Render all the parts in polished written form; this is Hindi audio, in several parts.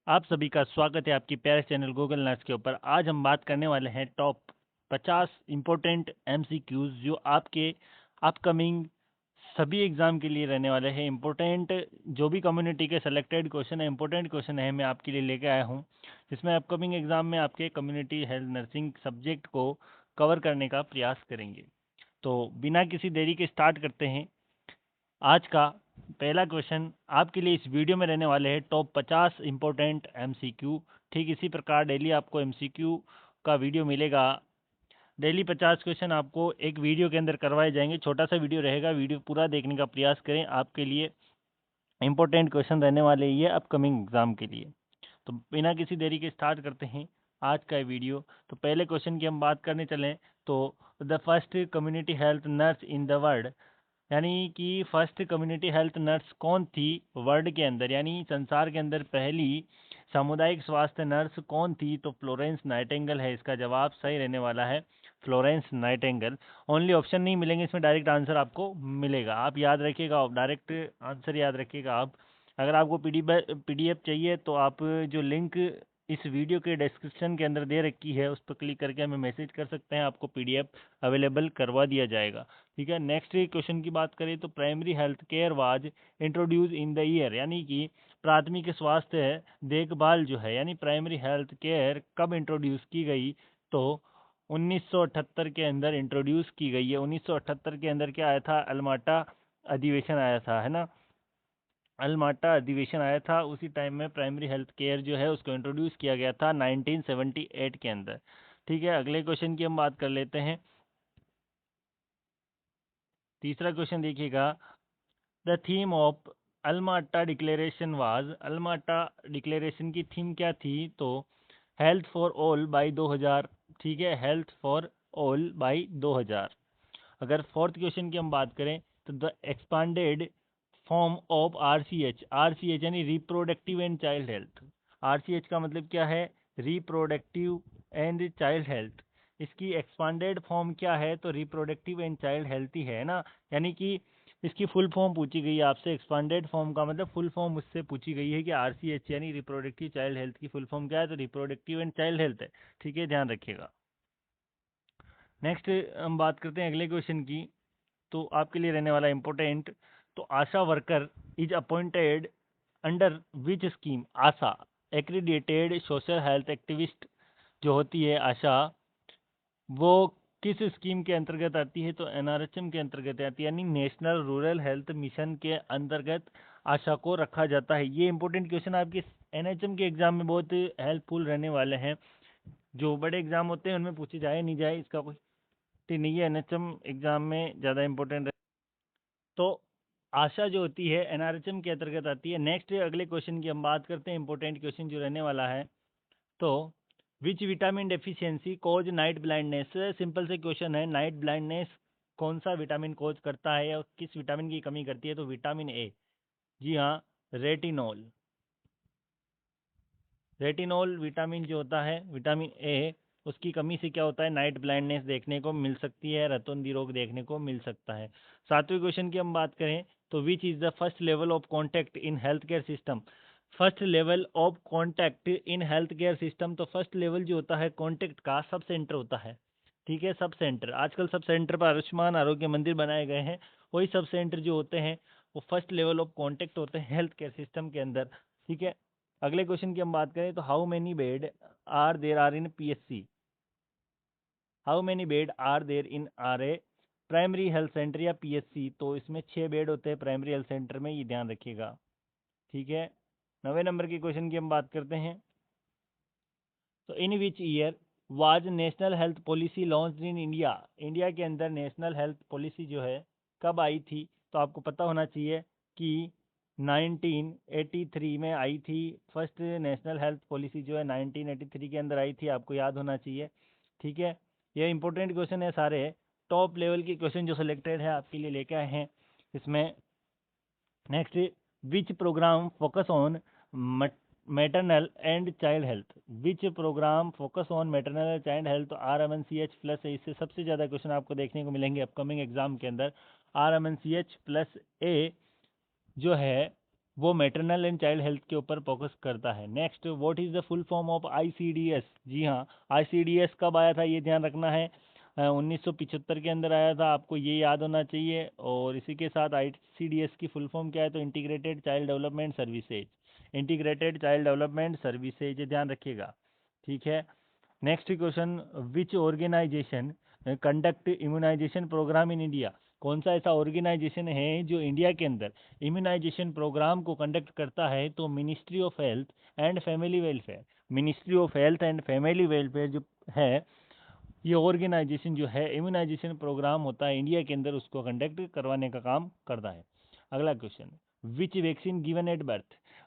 आप सभी का स्वागत है आपकी प्यारे चैनल गूगल नर्स के ऊपर। आज हम बात करने वाले हैं टॉप 50 इम्पोर्टेंट एमसीक्यूज जो आपके अपकमिंग सभी एग्जाम के लिए रहने वाले हैं। इम्पोर्टेंट जो भी कम्युनिटी के सेलेक्टेड क्वेश्चन है, इम्पोर्टेंट क्वेश्चन है, मैं आपके लिए लेके आया हूँ, जिसमें अपकमिंग एग्जाम में आपके कम्युनिटी हेल्थ नर्सिंग सब्जेक्ट को कवर करने का प्रयास करेंगे। तो बिना किसी देरी के स्टार्ट करते हैं। आज का पहला क्वेश्चन आपके लिए इस वीडियो में रहने वाले हैं टॉप 50 इम्पोर्टेंट एमसीक्यू। ठीक इसी प्रकार डेली आपको एमसीक्यू का वीडियो मिलेगा। डेली 50 क्वेश्चन आपको एक वीडियो के अंदर करवाए जाएंगे। छोटा सा वीडियो रहेगा, वीडियो पूरा देखने का प्रयास करें। आपके लिए इम्पोर्टेंट क्वेश्चन रहने वाले ये अपकमिंग एग्जाम के लिए। तो बिना किसी देरी के स्टार्ट करते हैं आज का ये वीडियो। तो पहले क्वेश्चन की हम बात करने चलें तो the first community health nurse in the world, यानी कि फर्स्ट कम्युनिटी हेल्थ नर्स कौन थी वर्ल्ड के अंदर, यानी संसार के अंदर पहली सामुदायिक स्वास्थ्य नर्स कौन थी? तो फ्लोरेंस नाइटिंगेल है इसका जवाब। सही रहने वाला है फ्लोरेंस नाइटिंगेल। ओनली ऑप्शन नहीं मिलेंगे इसमें, डायरेक्ट आंसर आपको मिलेगा। आप याद रखिएगा, डायरेक्ट आंसर याद रखिएगा आप। अगर आपको पीडीएफ चाहिए तो आप जो लिंक इस वीडियो के डिस्क्रिप्शन के अंदर दे रखी है उस पर क्लिक करके हमें मैसेज कर सकते हैं, आपको पीडीएफ अवेलेबल करवा दिया जाएगा। ठीक है, नेक्स्ट क्वेश्चन की बात करें तो primary health care was introduce in the year, यानी कि प्राथमिक स्वास्थ्य देखभाल जो है यानी प्राइमरी हेल्थ केयर कब इंट्रोड्यूस की गई? तो 1978 के अंदर इंट्रोड्यूस की गई है। 1978 के अंदर क्या आया था? अलमाटा अधिवेशन आया था, है ना। अलमाटा अधिवेशन आया था, उसी टाइम में प्राइमरी हेल्थ केयर जो है उसको इंट्रोड्यूस किया गया था 1978 के अंदर। ठीक है, अगले क्वेश्चन की हम बात कर लेते हैं। तीसरा क्वेश्चन देखिएगा, the theme of Alma Ata declaration was, Alma Ata declaration की थीम क्या थी? तो हेल्थ फॉर ऑल बाय 2000। ठीक है, हेल्थ फॉर ऑल बाय 2000। अगर फोर्थ क्वेश्चन की हम बात करें तो the expanded form of RCH, RCH यानी reproductive and child health. RCH का मतलब क्या है? Reproductive and child health. इसकी एक्सपांडेड फॉर्म क्या है? तो रिप्रोडक्टिव एंड चाइल्ड हेल्थ ही है ना। यानी कि इसकी फुल फॉर्म पूछी गई है आपसे। एक्सपांडेड फॉर्म का मतलब फुल फॉर्म मुझसे पूछी गई है कि आरसीएच यानी रिप्रोडक्टिव चाइल्ड हेल्थ की फुल फॉर्म क्या है? तो रिप्रोडक्टिव एंड चाइल्ड हेल्थ है। ठीक है, ध्यान रखिएगा। नेक्स्ट हम बात करते हैं अगले क्वेश्चन की। तो आपके लिए रहने वाला इम्पोर्टेंट, तो ASHA worker is appointed under which scheme? ASHA accredited social health activist जो होती है आशा, वो किस स्कीम के अंतर्गत आती है? तो एनआरएचएम के अंतर्गत आती है, यानी नेशनल रूरल हेल्थ मिशन के अंतर्गत आशा को रखा जाता है। ये इंपॉर्टेंट क्वेश्चन आपके एनएचएम के एग्जाम में बहुत हेल्पफुल रहने वाले हैं। जो बड़े एग्जाम होते हैं उनमें पूछे जाए नहीं जाए इसका कोई नहीं है, एनएचएम एग्जाम में ज़्यादा इंपॉर्टेंट। तो आशा जो होती है एनआरएचएम के अंतर्गत आती है। नेक्स्ट अगले क्वेश्चन की हम बात करते हैं, इंपॉर्टेंट क्वेश्चन जो रहने वाला है। तो which vitamin deficiency cause night blindness? Simple से क्वेश्चन है, नाइट ब्लाइंडनेस कौन सा विटामिन कॉज करता है और किस विटामिन की कमी करती है? तो विटामिन ए। जी हाँ, रेटिनॉल। रेटिनॉल विटामिन जो होता है विटामिन ए, उसकी कमी से क्या होता है? नाइट ब्लाइंडनेस देखने को मिल सकती है, रतौंधी रोग देखने को मिल सकता है। सातवें क्वेश्चन की हम बात करें तो which is the first level of contact in health care system? First level of contact in health care system, तो फर्स्ट लेवल जो होता है कॉन्टैक्ट का, सब सेंटर होता है। ठीक है, सब सेंटर, आजकल सब सेंटर पर आयुष्मान आरोग्य मंदिर बनाए गए हैं, वही सब सेंटर जो होते हैं वो फर्स्ट लेवल ऑफ कॉन्टैक्ट होते हैं हेल्थ केयर सिस्टम के अंदर। ठीक है, अगले क्वेश्चन की हम बात करें तो how many bed are there are in PHC? How many bed are there in are a primary health centre या पीएचसी? तो इसमें 6 बेड होते हैं प्राइमरी हेल्थ सेंटर में, ये ध्यान रखिएगा। ठीक है, 9वें नंबर की क्वेश्चन की हम बात करते हैं। तो in which year was national health policy launch in India? India के अंदर नेशनल हेल्थ पॉलिसी जो है कब आई थी? तो आपको पता होना चाहिए कि 1983 में आई थी। फर्स्ट नेशनल हेल्थ पॉलिसी जो है 1983 के अंदर आई थी, आपको याद होना चाहिए। ठीक है, ये इंपॉर्टेंट क्वेश्चन है सारे, टॉप लेवल के क्वेश्चन जो सिलेक्टेड है आपके लिए लेके आए हैं इसमें। Next, which programme focus on maternal and child health? Which programme focus on maternal and child health? तो RMNCH+ है, इससे सबसे ज़्यादा क्वेश्चन आपको देखने को मिलेंगे अपकमिंग एग्जाम के अंदर। RMNCH+A जो है वो मैटरनल एंड चाइल्ड हेल्थ के ऊपर फोकस करता है। Next, what is the full form of ICDS? जी हाँ, आईसीडीएस कब आया था ये ध्यान रखना है। 1975 के अंदर आया था, आपको ये याद होना चाहिए। और इसी के साथ आईसीडीएस की फुल फॉर्म क्या है? तो integrated child development services, integrated child development services, ये ध्यान रखिएगा। ठीक है। Next question, which organisation conduct immunisation programme in India? कौन सा ऐसा ऑर्गेनाइजेशन है जो इंडिया के अंदर इम्यूनाइजेशन प्रोग्राम को कंडक्ट करता है? तो ministry of health and family welfare. Ministry of health and family welfare जो है, ये ऑर्गेनाइजेशन जो है इम्यूनाइजेशन प्रोग्राम होता है इंडिया के अंदर, उसको कंडक्ट करवाने का काम करता है। अगला question, which vaccine given at birth?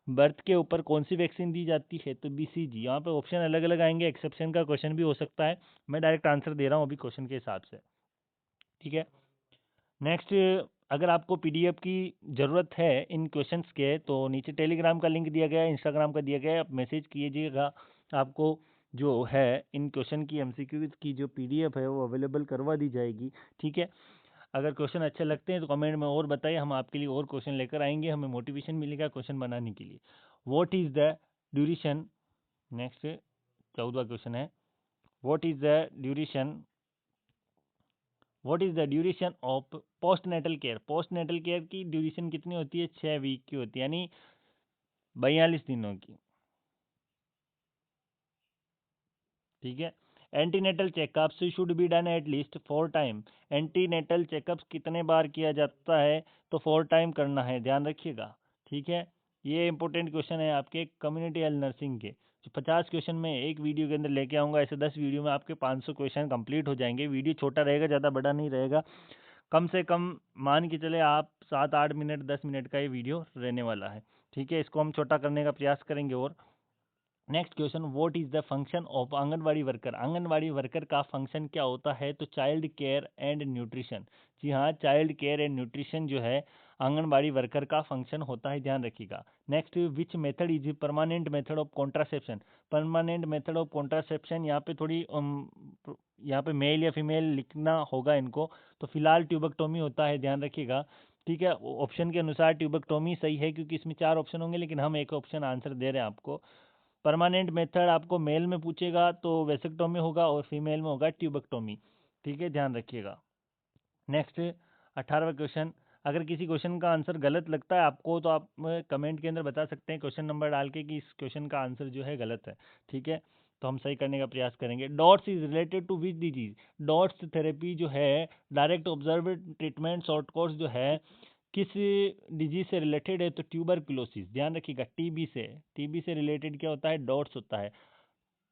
Birth के ऊपर कौन सी वैक्सीन दी जाती है? तो बीसीजी। यहाँ पे ऑप्शन अलग अलग आएंगे, एक्सेप्शन का क्वेश्चन भी हो सकता है, मैं डायरेक्ट आंसर दे रहा हूँ अभी क्वेश्चन के हिसाब से। ठीक है। नेक्स्ट, अगर आपको पीडीएफ की ज़रूरत है इन क्वेश्चंस के, तो नीचे टेलीग्राम का लिंक दिया गया है, इंस्टाग्राम का दिया गया है, आप मैसेज कीजिएगा, आपको जो है इन क्वेश्चन की एमसीक्यू की जो पीडीएफ है वो अवेलेबल करवा दी जाएगी। ठीक है। अगर क्वेश्चन अच्छे लगते हैं तो कमेंट में और बताइए, हम आपके लिए और क्वेश्चन लेकर आएंगे, हमें मोटिवेशन मिलेगा क्वेश्चन बनाने के लिए। What is the duration? Next 14वां क्वेश्चन है, what is the duration what is the duration of post natal care? Post natal care की ड्यूरेशन कितनी होती है? 6 वीक की होती है, यानी 42 दिनों की। ठीक है। Antenatal checkups should be done at least 4 time. Antenatal checkups कितने बार किया जाता है? तो 4 टाइम करना है, ध्यान रखिएगा। ठीक है। ये इंपॉर्टेंट क्वेश्चन है आपके कम्युनिटी हेल्थ नर्सिंग के, जो 50 क्वेश्चन में एक वीडियो के अंदर लेके आऊँगा। ऐसे 10 वीडियो में आपके 500 क्वेश्चन कंप्लीट हो जाएंगे। वीडियो छोटा रहेगा, ज़्यादा बड़ा नहीं रहेगा। कम से कम मान के चले आप 7-8 मिनट 10 मिनट का ये वीडियो रहने वाला है। ठीक है। इसको हम छोटा करने का प्रयास करेंगे। और next question, what is the function of anganwadi worker? Anganwadi worker का फंक्शन क्या होता है? तो चाइल्ड केयर एंड न्यूट्रिशन। जी हाँ, चाइल्ड केयर एंड न्यूट्रिशन जो है आंगनवाड़ी वर्कर का फंक्शन होता है, ध्यान रखिएगा। Next, which method is permanent method of contraception? Permanent method of contraception, यहाँ पे थोड़ी यहाँ पे मेल या फीमेल लिखना होगा इनको, तो फिलहाल ट्यूबेक्टोमी होता है, ध्यान रखिएगा। ठीक है। ऑप्शन के अनुसार ट्यूबेक्टोमी सही है, क्योंकि इसमें 4 ऑप्शन होंगे, लेकिन हम एक ऑप्शन आंसर दे रहे हैं आपको। परमानेंट मेथड आपको मेल में पूछेगा तो वेसेक्टोमी होगा, और फीमेल में होगा ट्यूबेक्टोमी। ठीक है, ध्यान रखिएगा। नेक्स्ट 18वां क्वेश्चन, अगर किसी क्वेश्चन का आंसर गलत लगता है आपको, तो आप कमेंट के अंदर बता सकते हैं क्वेश्चन नंबर डाल के कि इस क्वेश्चन का आंसर जो है गलत है। ठीक है। तो हम सही करने का प्रयास करेंगे। DOTS is related to which disease? DOTS therapy जो है direct observe treatment short course जो है किस डिजीज से रिलेटेड है? तो ट्यूबरकुलोसिस, ध्यान रखिएगा। टीबी से रिलेटेड क्या होता है? डॉट्स होता है।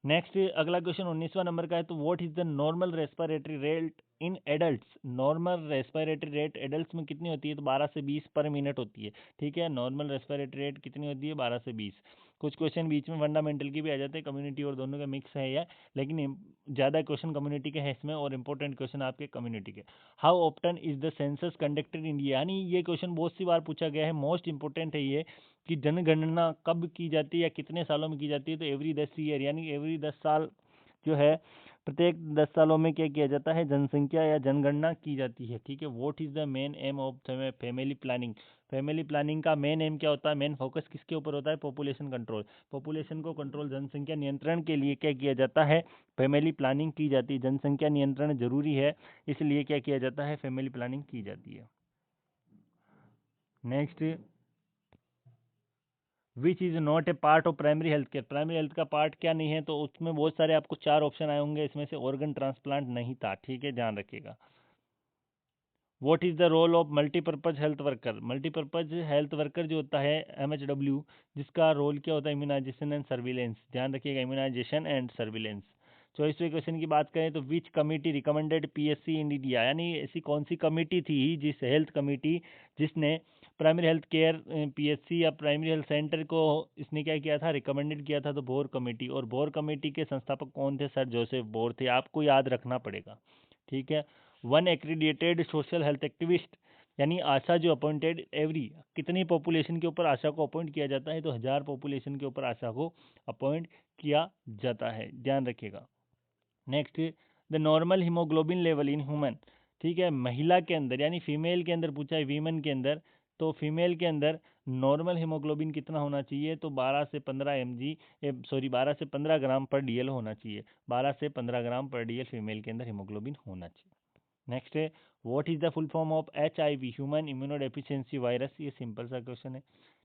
नेक्स्ट अगला क्वेश्चन 19वां नंबर का है, तो what is the normal respiratory rate in adults? Normal respiratory rate adults में कितनी होती है? तो 12 से 20 पर मिनट होती है। ठीक है। नॉर्मल रेस्पिरेटरी रेट कितनी होती है? 12 से 20। कुछ क्वेश्चन बीच में फंडामेंटल के भी आ जाते हैं, कम्युनिटी और दोनों का मिक्स है यह, लेकिन ज़्यादा क्वेश्चन कम्युनिटी के हैं इसमें, और इंपॉर्टेंट क्वेश्चन आपके कम्युनिटी के। How often is the census conducted in India? यानी ये क्वेश्चन बहुत सी बार पूछा गया है, मोस्ट इंपॉर्टेंट है ये, कि जनगणना कब की जाती है या कितने सालों में की जाती है? तो एवरी 10 ईयर, यानी एवरी 10 साल जो है, प्रत्येक 10 सालों में क्या किया जाता है? जनसंख्या या जनगणना की जाती है। ठीक है। What is the main M of family planning? Family planning का मेन एम क्या होता है? मेन फोकस किसके ऊपर होता है? Population control. पॉपुलेशन को कंट्रोल, जनसंख्या नियंत्रण के लिए क्या किया जाता है? फैमिली प्लानिंग की जाती है। जनसंख्या नियंत्रण जरूरी है, इसलिए क्या किया जाता है? फैमिली प्लानिंग की जाती है। Next, which is not a part of primary health care? Primary health का पार्ट क्या नहीं है? तो उसमें बहुत सारे आपको 4 ऑप्शन आए होंगे, इसमें से ऑर्गन ट्रांसप्लांट नहीं था। ठीक है, ध्यान रखिएगा। What is the role of multipurpose health worker? Multipurpose health worker जो होता है MHW, जिसका रोल क्या होता है? इम्यूनाइजेशन एंड सर्विलेंस, ध्यान रखिएगा, इम्यूनाइजेशन एंड सर्विलेंस। 24वें क्वेश्चन की बात करें तो विच कमिटी रिकमेंडेड PSC इन इंडिया? यानी ऐसी कौन सी कमिटी थी, जिस हेल्थ कमिटी जिसने प्राइमरी हेल्थ केयर PSC या प्राइमरी हेल्थ सेंटर को इसने क्या किया था? रिकमेंडेड किया था। तो बोर कमेटी, और बोर कमेटी के संस्थापक कौन थे? सर जोसेफ बोर थे, आपको याद रखना पड़ेगा। ठीक है। One accredited social health activist, यानी आशा जो अपॉइंटेड एवरी कितनी पॉपुलेशन के ऊपर आशा को अपॉइंट किया जाता है? तो 1000 पॉपुलेशन के ऊपर आशा को अपॉइंट किया जाता है, ध्यान रखिएगा। Next, the normal haemoglobin level in human. ठीक है, महिला के अंदर यानी फीमेल के अंदर पूछा है, वीमन के अंदर, तो फीमेल के अंदर नॉर्मल हीमोग्लोबिन कितना होना चाहिए, तो 12 से 15 12 से 15 ग्राम पर डीएल होना चाहिए। 12 से 15 ग्राम पर डीएल फीमेल के अंदर हीमोग्लोबिन होना चाहिए। नेक्स्ट है, what is the full form of HIV, human immunodeficiency virus. ये सिंपल सा क्वेश्चन है,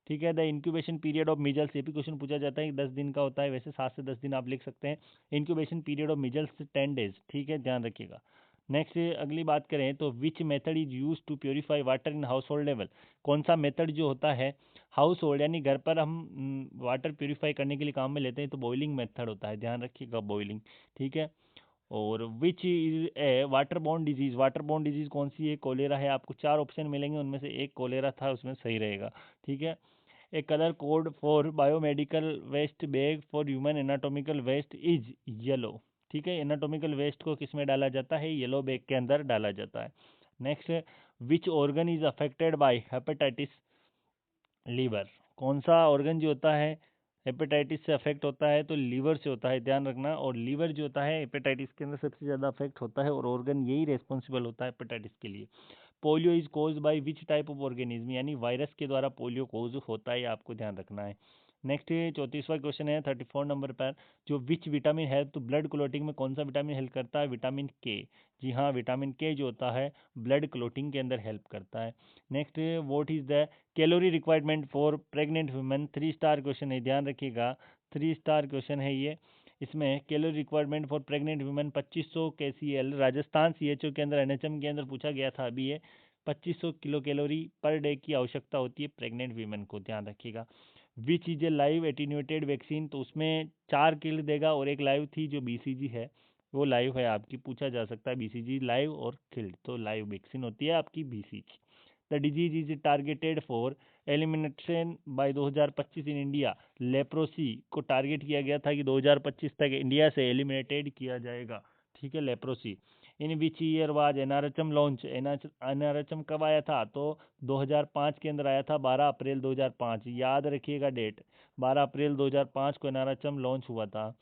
ठीक है। The incubation period of measles, ये भी क्वेश्चन पूछा जाता है कि 10 दिन का होता है, वैसे 7 से 10 दिन आप लिख सकते हैं। Incubation period of measles 10 days, ठीक है, ध्यान रखिएगा। नेक्स्ट अगली बात करें तो which method is use to purify water in house hold level. कौन सा मेथड जो होता है हाउस होल्ड यानी घर पर हम वाटर प्योरीफाई करने के लिए काम में लेते हैं, तो बॉइलिंग मेथड होता है, ध्यान रखिएगा, बॉइलिंग, ठीक है। और which is a water borne disease, water borne disease कौन सी है, कोलेरा है। आपको 4 ऑप्शन मिलेंगे, उनमें से एक कोलेरा था, उसमें सही रहेगा, ठीक है। A colour code for biomedical waste bag for human anatomical waste is yellow, ठीक है। एनाटॉमिकल वेस्ट को किस में डाला जाता है, येलो बैग के अंदर डाला जाता है। नेक्स्ट है, which organ is affected by hepatitis, liver. कौन सा ऑर्गन जो होता है हेपेटाइटिस से अफेक्ट होता है, तो लीवर से होता है, ध्यान रखना। और लीवर जो होता है हेपेटाइटिस के अंदर सबसे ज़्यादा अफेक्ट होता है, और ऑर्गन यही रेस्पॉन्सिबल होता है हेपेटाइटिस के लिए। Polio is cause by which type of organism, यानी वायरस के द्वारा पोलियो कोज होता है, आपको ध्यान रखना है। नेक्स्ट 34वां क्वेश्चन है 34 नंबर पर, जो which vitamin help to blood clotting, में कौन सा विटामिन हेल्प करता है, विटामिन के। जी हाँ, विटामिन के जो होता है ब्लड क्लोटिंग के अंदर हेल्प करता है। Next, what is the calorie requirement for pregnant women, 3 star question है, ध्यान रखिएगा, 3 स्टार क्वेश्चन है ये। इसमें calorie requirement for pregnant women 2500 KCL, Rajasthan CHO के अंदर NHM के अंदर पूछा गया था अभी ये। 2500 किलो कैलोरी पर डे की आवश्यकता होती है प्रेग्नेंट वीमेन को, ध्यान रखिएगा। Which is a live attenuated vaccine, तो उसमें 4 किल देगा, और एक लाइव थी जो BCG है, वो लाइव है आपकी, पूछा जा सकता है BCG लाइव और किल्ड, तो लाइव वैक्सीन होती है आपकी BCG। The disease is targeted for elimination by 2025 in India, leprosy को टारगेट किया गया था कि 2025 तक इंडिया से एलिमिनेटेड किया जाएगा, ठीक है, leprosy. In which year was NRHM launch, NRHM कब आया था, तो 2005 के अंदर आया था, 12 अप्रैल 2005, याद रखिएगा डेट, 12 अप्रैल 2005 को एनआरएचएम लॉन्च हुआ था।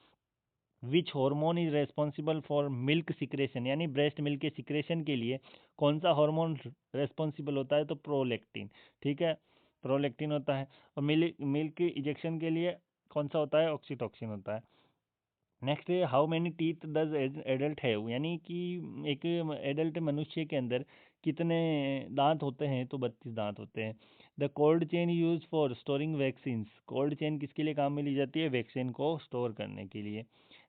Which hormone is responsible for milk secretion, यानी ब्रेस्ट मिल्क के सिक्रेशन के लिए कौन सा हार्मोन रेस्पॉन्सिबल होता है, तो प्रोलेक्टिन, ठीक है, प्रोलेक्टिन होता है। और मिल्क इजेक्शन के लिए कौन सा होता है, ऑक्सीटोसिन होता है। नेक्स्ट है, how many teeth does adult have, यानी कि एक एडल्ट मनुष्य के अंदर कितने दांत होते हैं, तो 32 दांत होते हैं। The cold chain use for storing vaccines, cold chain किसके लिए काम में ली जाती है, वैक्सीन को स्टोर करने के लिए।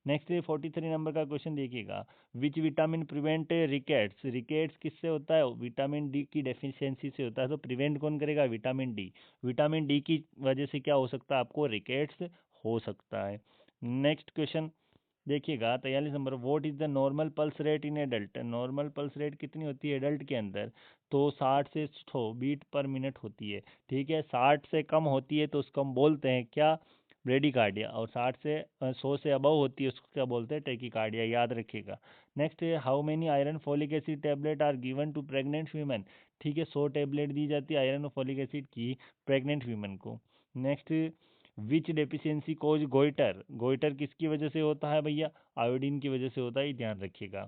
नेक्स्ट 43 नंबर का क्वेश्चन देखिएगा, which vitamin prevent rickets, rickets किससे होता है, विटामिन डी की डेफिशिएंसी से होता है, तो प्रिवेंट कौन करेगा, विटामिन डी। विटामिन डी की वजह से क्या हो सकता है, आपको रिकेट्स हो सकता है। नेक्स्ट क्वेश्चन देखिएगा 43 number, what is the normal pulse rate in adult, normal pulse rate कितनी होती है एडल्ट के अंदर, तो 60 से 100 बीट पर मिनट होती है, ठीक है। 60 से कम होती है तो उसको हम बोलते हैं क्या, ब्रेडिकार्डिया, और 60 से 100 से अबव होती है उसको क्या बोलते हैं, टेकिकार्डिया, याद रखिएगा। नेक्स्ट है, how many iron folic acid tablet are given to pregnant women, ठीक है, 100 टैबलेट दी जाती है आयरन और फॉलिक एसिड की प्रेग्नेंट वीमेन को। Next, which deficiency cause goitre, goitre किसकी वजह से होता है भैया, आयोडीन की वजह से होता है, ध्यान रखिएगा।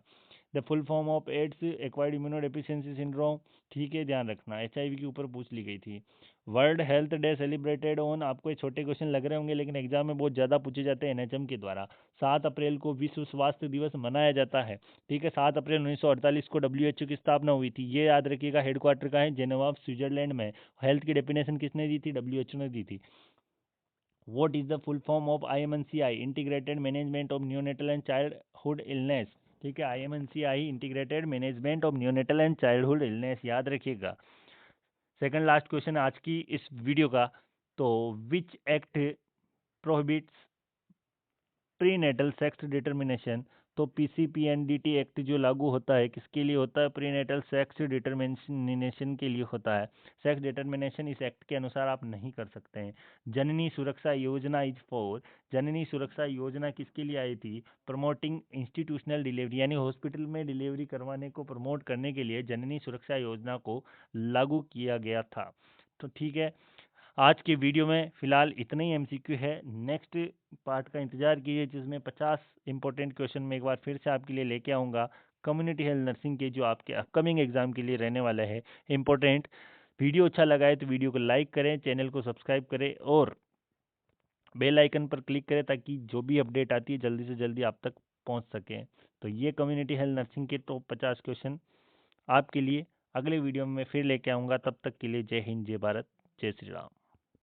The full form of AIDS, acquired immunodeficiency syndrome, ठीक है, ध्यान रखना, HIV के ऊपर पूछ ली गई थी। World health day celebrated on, आपको ये छोटे क्वेश्चन लग रहे होंगे लेकिन एग्जाम में बहुत ज़्यादा पूछे जाते हैं NHM के द्वारा। 7 अप्रैल को विश्व स्वास्थ्य दिवस मनाया जाता है, ठीक है। 7 अप्रैल 1948 को WHO की स्थापना हुई थी, ये याद रखिएगा, हेडक्वार्टर का है जेनेवा स्विट्जरलैंड में। हेल्थ की डेफिनेशन किसने दी थी, WHO ने दी थी। What is the full form of IMNCI, integrated management of neonatal and childhood illness, ठीक है, IMNCI integrated management of neonatal and childhood illness, याद रखिएगा। सेकंड लास्ट क्वेश्चन आज की इस वीडियो का, तो which act prohibits prenatal sex determination, तो PCPNDT एक्ट जो लागू होता है किसके लिए होता है, प्रीनेटल सेक्स डिटर्मिनेशन के लिए होता है। सेक्स डिटर्मिनेशन इस एक्ट के अनुसार आप नहीं कर सकते हैं। जननी सुरक्षा योजना इज फॉर, जननी सुरक्षा योजना किसके लिए आई थी, प्रमोटिंग इंस्टीट्यूशनल डिलीवरी, यानी हॉस्पिटल में डिलीवरी करवाने को प्रमोट करने के लिए जननी सुरक्षा योजना को लागू किया गया था। तो ठीक है, आज के वीडियो में फ़िलहाल इतना ही MCQ है। नेक्स्ट पार्ट का इंतज़ार कीजिए जिसमें 50 इंपॉर्टेंट क्वेश्चन मैं एक बार फिर से आपके लिए लेके आऊँगा कम्युनिटी हेल्थ नर्सिंग के, जो आपके अपकमिंग एग्ज़ाम के लिए रहने वाला है इंपॉर्टेंट। वीडियो अच्छा लगा है तो वीडियो को लाइक करें, चैनल को सब्सक्राइब करें और बेल आइकन पर क्लिक करें ताकि जो भी अपडेट आती है जल्दी से जल्दी आप तक पहुंच सके। तो ये कम्युनिटी हेल्थ नर्सिंग के टॉप 50 क्वेश्चन आपके लिए अगले वीडियो में फिर लेके आऊँगा। तब तक के लिए जय हिंद, जय भारत, जय श्री राम।